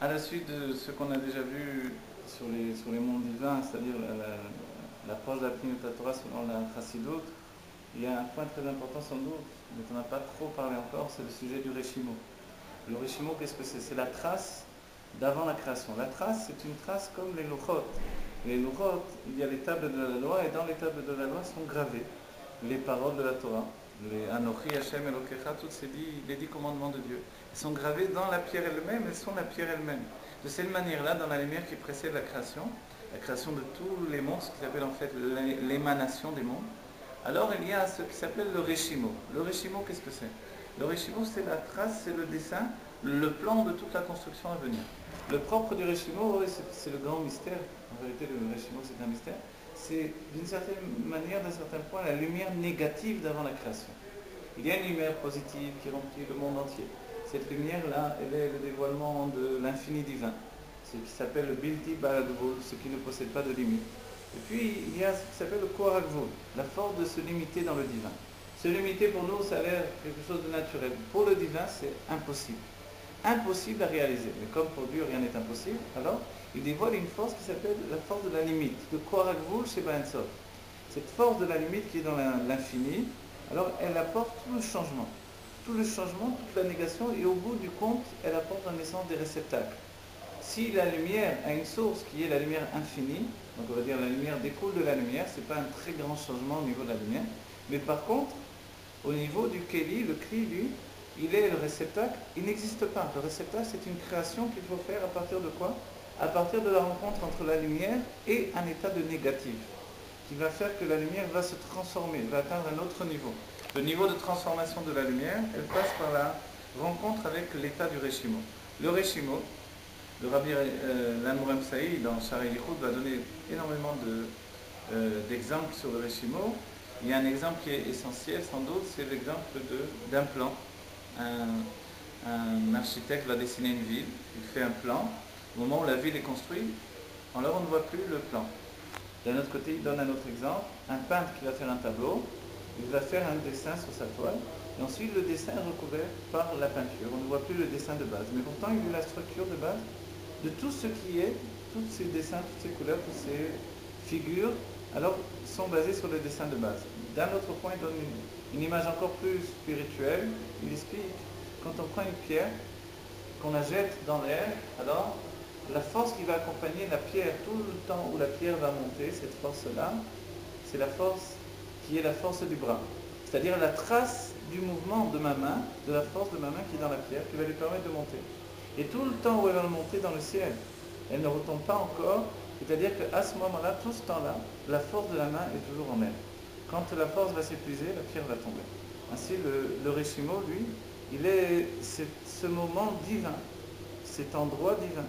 À la suite de ce qu'on a déjà vu sur les mondes divins, c'est-à-dire l'approche de la Pnimiut Torah selon la Chassidut, il y a un point très important sans doute, mais on n'a pas trop parlé encore, c'est le sujet du Reshimo. Le Reshimo, qu'est-ce que c'est? C'est la trace d'avant la création. La trace, c'est une trace comme les Luchot. Les Luchot, il y a les tables de la loi, et dans les tables de la loi sont gravées les paroles de la Torah, les Anochi Hashem Elokecha, tous les 10 commandements de Dieu. Ils sont gravés dans la pierre elle-même, elles sont la pierre elle-même. De cette manière-là, dans la lumière qui précède la création de tous les mondes, ce qui s'appelle en fait l'émanation des mondes, alors il y a ce qui s'appelle le Reshimo. Le Reshimo, qu'est-ce que c'est? Le Reshimo, c'est la trace, c'est le dessin, le plan de toute la construction à venir. Le propre du Reshimo, c'est le grand mystère. En vérité, le Reshimo, c'est un mystère. C'est d'une certaine manière, d'un certain point, la lumière négative d'avant la création. Il y a une lumière positive qui remplit le monde entier. Cette lumière-là, elle est le dévoilement de l'infini divin, ce qui s'appelle le Bilti Balagvul, ce qui ne possède pas de limite. Et puis, il y a ce qui s'appelle le Korakvul, la force de se limiter dans le divin. Se limiter pour nous, ça a l'air quelque chose de naturel. Pour le divin, c'est impossible. Impossible à réaliser. Mais comme pour Dieu, rien n'est impossible, alors il dévoile une force qui s'appelle la force de la limite, le Korakvul chez Baensov. Cette force de la limite qui est dans l'infini, alors elle apporte tout le changement, toute la négation, et au bout du compte, elle apporte la naissance des réceptacles. Si la lumière a une source qui est la lumière infinie, donc on va dire la lumière découle de la lumière, ce n'est pas un très grand changement au niveau de la lumière, mais par contre, au niveau du Keli, le Kli, lui, il est le réceptacle, il n'existe pas. Le réceptacle, c'est une création qu'il faut faire à partir de quoi? À partir de la rencontre entre la lumière et un état de négatif, qui va faire que la lumière va se transformer, va atteindre un autre niveau. Le niveau de transformation de la lumière, elle passe par la rencontre avec l'état du Reshimo. Le Reshimo, le Rabbi Lamurem Saïd dans Shari Yichud va donner énormément d'exemples sur le Reshimo. Il y a un exemple qui est essentiel sans doute, c'est l'exemple d'un plan. Un architecte va dessiner une ville, il fait un plan. Au moment où la ville est construite, alors on ne voit plus le plan. D'un autre côté, il donne un autre exemple, un peintre qui va faire un tableau, il va faire un dessin sur sa toile, et ensuite le dessin est recouvert par la peinture. On ne voit plus le dessin de base, mais pourtant il y a la structure de base de tout ce qui est, tous ces dessins, toutes ces couleurs, toutes ces figures, alors sont basés sur le dessin de base. D'un autre point, il donne une image encore plus spirituelle, il explique, quand on prend une pierre, qu'on la jette dans l'air, alors la force qui va accompagner la pierre tout le temps où la pierre va monter, cette force-là, c'est la force qui est la force du bras. C'est-à-dire la trace du mouvement de ma main, de la force de ma main qui est dans la pierre, qui va lui permettre de monter. Et tout le temps où elle va monter dans le ciel, elle ne retombe pas encore, c'est-à-dire qu'à ce moment-là, tout ce temps-là, la force de la main est toujours en elle. Quand la force va s'épuiser, la pierre va tomber. Ainsi, le Reshimo, lui, c'est ce moment divin, cet endroit divin.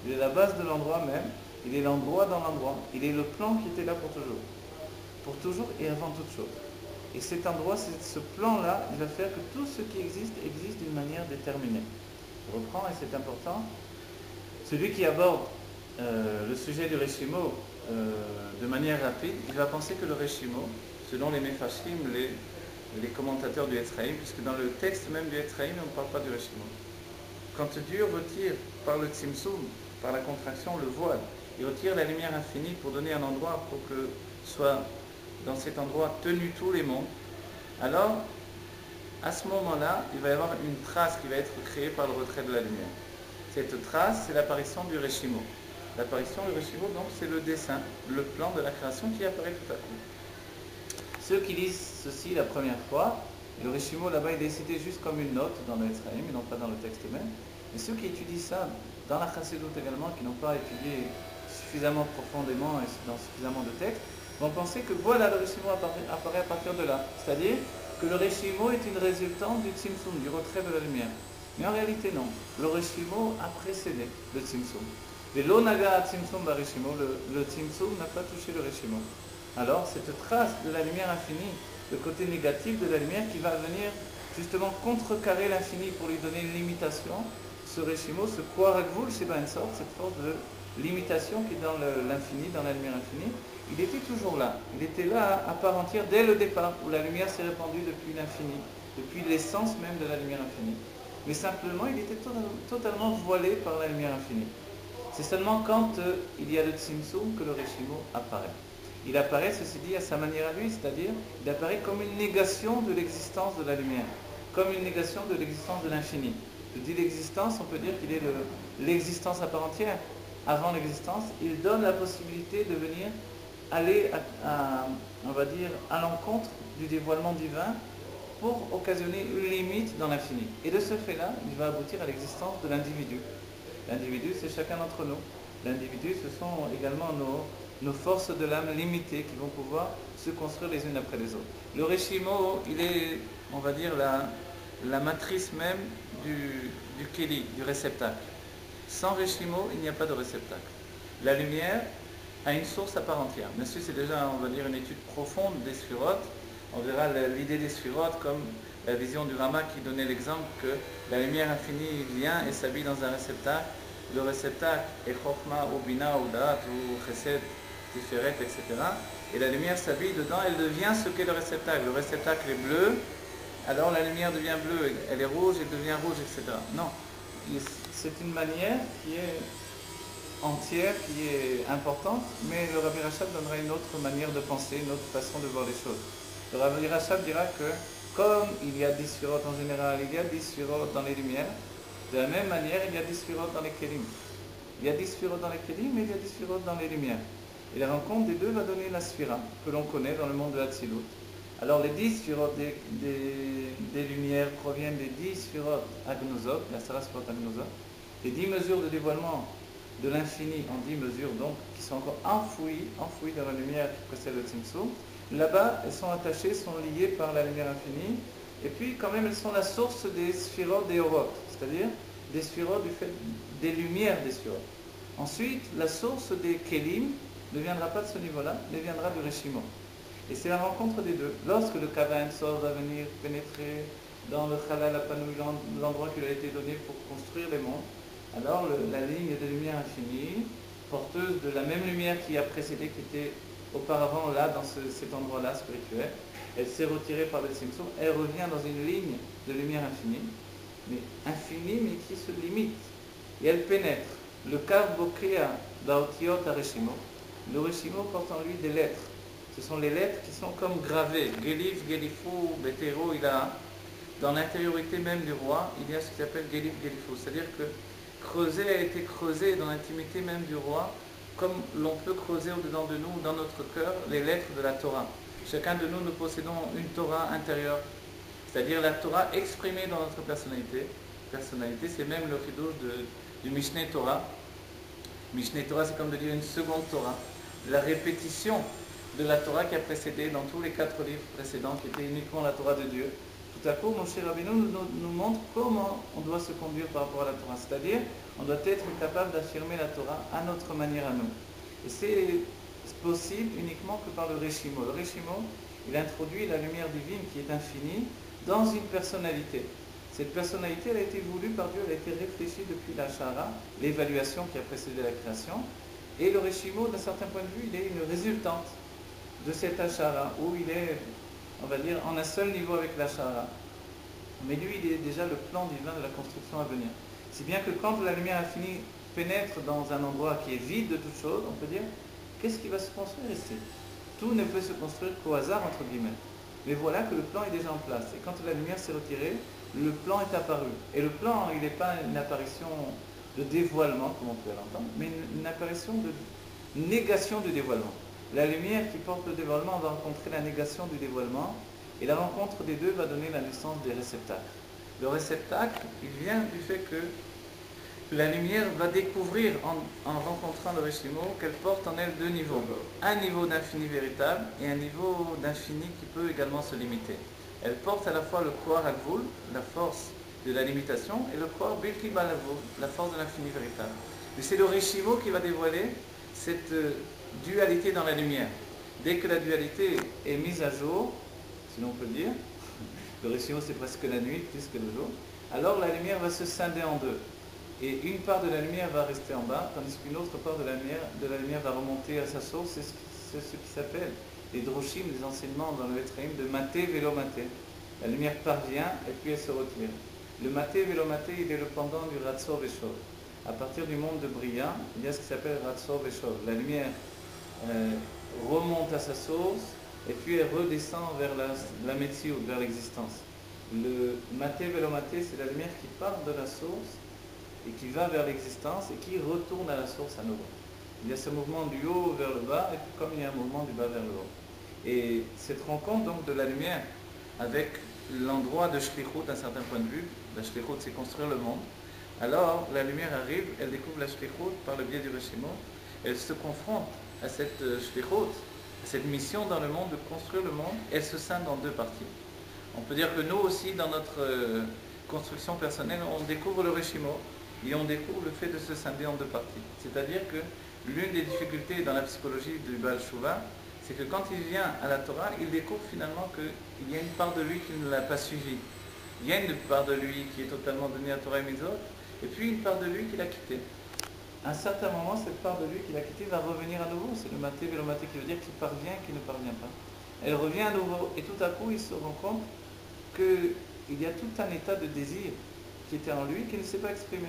Il est la base de l'endroit même, il est l'endroit dans l'endroit, il est le plan qui était là pour toujours et avant toute chose. Et cet endroit, ce plan-là, il va faire que tout ce qui existe d'une manière déterminée. Je reprends et c'est important. Celui qui aborde le sujet du Reshimo de manière rapide, il va penser que le Reshimo, selon les Mefashim, les commentateurs du Etzraïm, puisque dans le texte même du Etzraïm, on ne parle pas du Reshimo. Quand Dieu retire par le Tzimtzum, par la contraction, le voile, il retire la lumière infinie pour donner un endroit pour que soit dans cet endroit tenu tous les mondes, alors à ce moment-là, il va y avoir une trace qui va être créée par le retrait de la lumière. Cette trace, c'est l'apparition du Reshimo. L'apparition du Reshimo, donc, c'est le dessin, le plan de la création qui apparaît tout à coup. Ceux qui lisent ceci la première fois, le Reshimo là-bas, il est cité juste comme une note dans le Etzraïm, et non pas dans le texte même. Mais ceux qui étudient ça dans la Chassidut également, qui n'ont pas étudié suffisamment profondément et dans suffisamment de textes, vont penser que voilà, le Reshimo apparaît à partir de là. C'est-à-dire que le Reshimo est une résultante du Tzimtzum, du retrait de la lumière. Mais en réalité, non. Le Reshimo a précédé le Tzimtzum. Et l'Onaga Tzimtzum Bareshimo, le Tzimtzum n'a pas touché le Reshimo. Alors, cette trace de la lumière infinie, le côté négatif de la lumière qui va venir justement contrecarrer l'infini pour lui donner une limitation, ce Reshimo, ce Korakvul, c'est une sorte, cette force de limitation qui est dans l'infini, dans la lumière infinie, il était toujours là. Il était là à part entière dès le départ, où la lumière s'est répandue depuis l'infini, depuis l'essence même de la lumière infinie. mais simplement il était totalement voilé par la lumière infinie. C'est seulement quand il y a le Tzimtzum que le Reshimo apparaît. Il apparaît, ceci dit, à sa manière à lui, c'est-à-dire il apparaît comme une négation de l'existence de la lumière, comme une négation de l'existence de l'infini. Je dis l'existence, on peut dire qu'il est l'existence à part entière. Avant l'existence, il donne la possibilité de venir aller on va dire, à l'encontre du dévoilement divin pour occasionner une limite dans l'infini. Et de ce fait-là, il va aboutir à l'existence de l'individu. L'individu, c'est chacun d'entre nous. L'individu, ce sont également nos forces de l'âme limitées qui vont pouvoir se construire les unes après les autres. Le Reshimo, il est, on va dire, la matrice même du Keli, du réceptacle. Sans Reshimo, il n'y a pas de réceptacle. La lumière a une source à part entière. Bien sûr, c'est déjà, on va dire, une étude profonde des sphirotes. On verra l'idée des sphirotes comme la vision du Rama qui donnait l'exemple que la lumière infinie vient et s'habille dans un réceptacle. Le réceptacle est Chokhmah ou Bina ou Da'at ou Chesed, Tiferet, etc. Et la lumière s'habille dedans, elle devient ce qu'est le réceptacle. Le réceptacle est bleu, alors la lumière devient bleue, elle est rouge, elle devient rouge, etc. Non, c'est une manière qui est entière, qui est importante, mais le Rabbi Rachab donnera une autre manière de penser, une autre façon de voir les choses. Le Rabbi Rachab dira que comme il y a 10 sphirotes en général, il y a 10 sphirotes dans les lumières, de la même manière il y a 10 sphirotes dans les kelim. Il y a 10 sphirotes dans les kelim, mais il y a 10 sphirotes dans les lumières. Et la rencontre des deux va donner la sphira, que l'on connaît dans le monde de l'Atsilut. Alors les 10 sphirotes des lumières proviennent des 10 sphirotes agnosot, la Sarah Sphirote agnosot, les 10 mesures de dévoilement de l'infini en 10 mesures, donc qui sont encore enfouies dans la lumière qui précède le Tzimtzum. Là-bas, elles sont attachées, sont liées par la lumière infinie, et puis quand même elles sont la source des sphirotes des Orot, c'est-à-dire des sphirotes du fait des lumières des sphirotes. Ensuite, la source des Kelim ne viendra pas de ce niveau-là, mais viendra du Reshimo. Et c'est la rencontre des deux. Lorsque le Kava Ensor va venir pénétrer dans le Chalal Apanoui, l'endroit qui lui a été donné pour construire les mondes, alors la ligne de lumière infinie, porteuse de la même lumière qui a précédé, qui était auparavant là, dans cet endroit-là spirituel, elle s'est retirée par le Tzimtzum, elle revient dans une ligne de lumière infinie, mais qui se limite. Et elle pénètre. Le Kav Bokea Baotiot Areshimo. Le Reshimo porte en lui des lettres. Ce sont les lettres qui sont comme gravées. Gelif, Gelifou, Betero, dans l'intériorité même du roi, il y a ce qui s'appelle Gelif, Gelifou. C'est-à-dire que a été creusé dans l'intimité même du roi, comme l'on peut creuser au-dedans de nous, dans notre cœur, les lettres de la Torah. Chacun de nous, nous possédons une Torah intérieure, c'est-à-dire la Torah exprimée dans notre personnalité. Personnalité, c'est même le chidouche du Mishneh Torah. Mishneh Torah, c'est comme de dire une seconde Torah. La répétition de la Torah qui a précédé dans tous les 4 livres précédents, qui étaient uniquement la Torah de Dieu. Tout à coup, Moshe Rabbeinu nous montre comment on doit se conduire par rapport à la Torah. C'est-à-dire, on doit être capable d'affirmer la Torah à notre manière à nous. Et c'est possible uniquement que par le Reshimo. Le Reshimo, il introduit la lumière divine qui est infinie dans une personnalité. Cette personnalité, elle a été voulue par Dieu, elle a été réfléchie depuis la Shara, l'évaluation qui a précédé la création. Et le Reshimo, d'un certain point de vue, il est une résultante de cette Ashara, où il est, on va dire, en un seul niveau avec l'Ashara. Mais lui, il est déjà le plan divin de la construction à venir. Si bien que quand la lumière infinie pénètre dans un endroit qui est vide de toute chose, on peut dire, qu'est-ce qui va se construire ici? Tout ne peut se construire qu'au hasard, entre guillemets. Mais voilà que le plan est déjà en place. Et quand la lumière s'est retirée, le plan est apparu. Et le plan, il n'est pas une apparition de dévoilement, comme on peut l'entendre, mais une apparition de négation du dévoilement. La lumière qui porte le dévoilement va rencontrer la négation du dévoilement, et la rencontre des deux va donner la naissance des réceptacles. Le réceptacle, il vient du fait que la lumière va découvrir, en rencontrant le Reshimo, qu'elle porte en elle 2 niveaux. Un niveau d'infini véritable et un niveau d'infini qui peut également se limiter. Elle porte à la fois le Koar Agvul, la force de la limitation, et le Koar Bilki Balavul, la force de l'infini véritable. Et c'est le Reshimo qui va dévoiler cette dualité dans la lumière. Dès que la dualité est mise à jour, si l'on peut dire, le Reshimo c'est presque la nuit plus que le jour, alors la lumière va se scinder en 2. Et une part de la lumière va rester en bas, tandis qu'une autre part de la lumière va remonter à sa source. C'est ce qui s'appelle les droshim, les enseignements dans le Etraim de maté, vélo maté. La lumière parvient et puis elle se retire. Le maté vélomaté, il est le pendant du Ratzor Veshov. À partir du monde de Bria, il y a ce qui s'appelle Ratzor Veshov. La lumière remonte à sa source et puis elle redescend vers la Metziut, vers l'existence. Le maté vélomaté, c'est la lumière qui part de la source et qui va vers l'existence et qui retourne à la source à nouveau. Il y a ce mouvement du haut vers le bas, et puis comme il y a un mouvement du bas vers le haut. Et cette rencontre donc de la lumière avec l'endroit de Shlichut d'un certain point de vue, la Shlichut c'est construire le monde, alors la lumière arrive, elle découvre la Shlichut par le biais du Reshimot, elle se confronte à cette Shlichut, à cette mission dans le monde de construire le monde, elle se scinde en deux parties. On peut dire que nous aussi dans notre construction personnelle, on découvre le Reshimot et on découvre le fait de se scinder en deux parties. C'est-à-dire que l'une des difficultés dans la psychologie du Baal Shuvah, c'est que quand il vient à la Torah, il découvre finalement qu'il y a une part de lui qui ne l'a pas suivi. Il y a une part de lui qui est totalement donnée à Torah et Mitzvot, et puis une part de lui qu'il a quittée. À un certain moment, cette part de lui qu'il a quittée va revenir à nouveau. C'est le maté vélomaté qui veut dire qu'il parvient et qu'il ne parvient pas. Elle revient à nouveau, et tout à coup, il se rend compte qu'il y a tout un état de désir qui était en lui, qui ne s'est pas exprimé.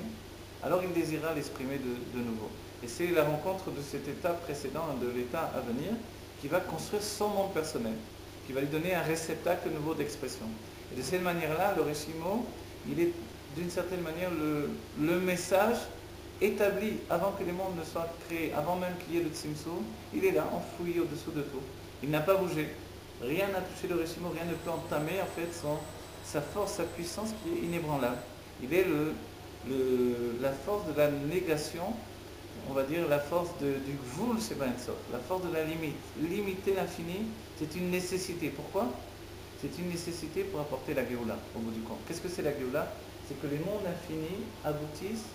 Alors il désira l'exprimer de nouveau. Et c'est la rencontre de cet état précédent, de l'état à venir, qui va construire son monde personnel, qui va lui donner un réceptacle nouveau d'expression. Et de cette manière-là, le Reshimot, il est d'une certaine manière le message établi avant que les mondes ne soient créés, avant même qu'il y ait le Tzimtzum, il est là, enfoui au-dessous de tout. Il n'a pas bougé. Rien n'a touché le Reshimot, rien ne peut entamer en fait sa force, sa puissance qui est inébranlable. Il est la force de la négation, on va dire la force du Gvul Sheba Ein Sof, la force de la limite. Limiter l'infini, c'est une nécessité. Pourquoi? C'est une nécessité pour apporter la Géoula, au bout du compte. Qu'est-ce que c'est la Géoula? C'est que les mondes infinis aboutissent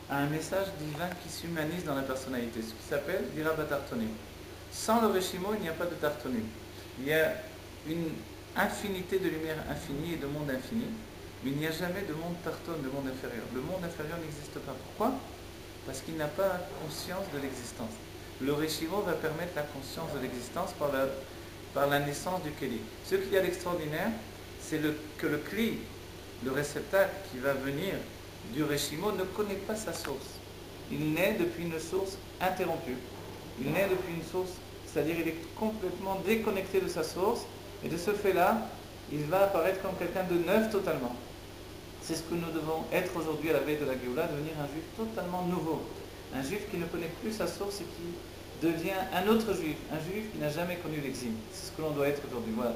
à un message divin qui s'humanise dans la personnalité, ce qui s'appelle Dira Batartonim. Sans le Reshimot, il n'y a pas de Tartonim. Il y a une infinité de lumière infinie et de monde infini, mais il n'y a jamais de monde tarton, de monde inférieur. Le monde inférieur n'existe pas. Pourquoi? Parce qu'il n'a pas conscience de l'existence. Le Reshimot va permettre la conscience de l'existence par la naissance du Keli. Ce qu'il y a d'extraordinaire, c'est que le Kli, le réceptacle qui va venir du Reshimot, ne connaît pas sa source. Il naît depuis une source interrompue. Il naît depuis une source, c'est-à-dire il est complètement déconnecté de sa source, et de ce fait-là, il va apparaître comme quelqu'un de neuf totalement. C'est ce que nous devons être aujourd'hui à la veille de la Géoula, devenir un juif totalement nouveau. Un juif qui ne connaît plus sa source et qui devient un autre juif, un juif qui n'a jamais connu l'exil. C'est ce que l'on doit être aujourd'hui. Voilà,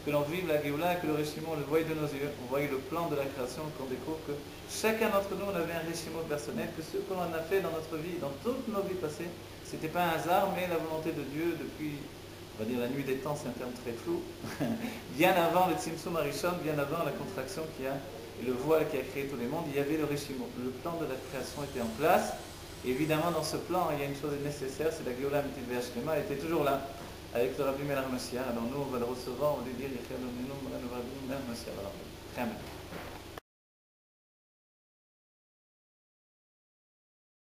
que l'on vive la Géoula et que le Reshimot le voie de nos yeux. On voit le plan de la création, qu'on découvre que chacun d'entre nous, on avait un Reshimot personnel, que ce que l'on a fait dans notre vie, dans toutes nos vies passées, ce n'était pas un hasard, mais la volonté de Dieu depuis, on va dire la nuit des temps, c'est un terme très flou, bien avant le Tzimtzum Arishon, bien avant la contraction qui a, et le voile qui a créé tous les mondes, il y avait le Reshimot. Le plan de la création était en place. Et évidemment, dans ce plan, il y a une chose nécessaire, c'est la Géoula Amitid Ve'Ashlema, elle était toujours là, avec le Rabbi Melach Mashiach. Alors nous, on va le recevoir, on va lui dire, Yechel Omninu, Rabbi Melach Mashiach. Très bien.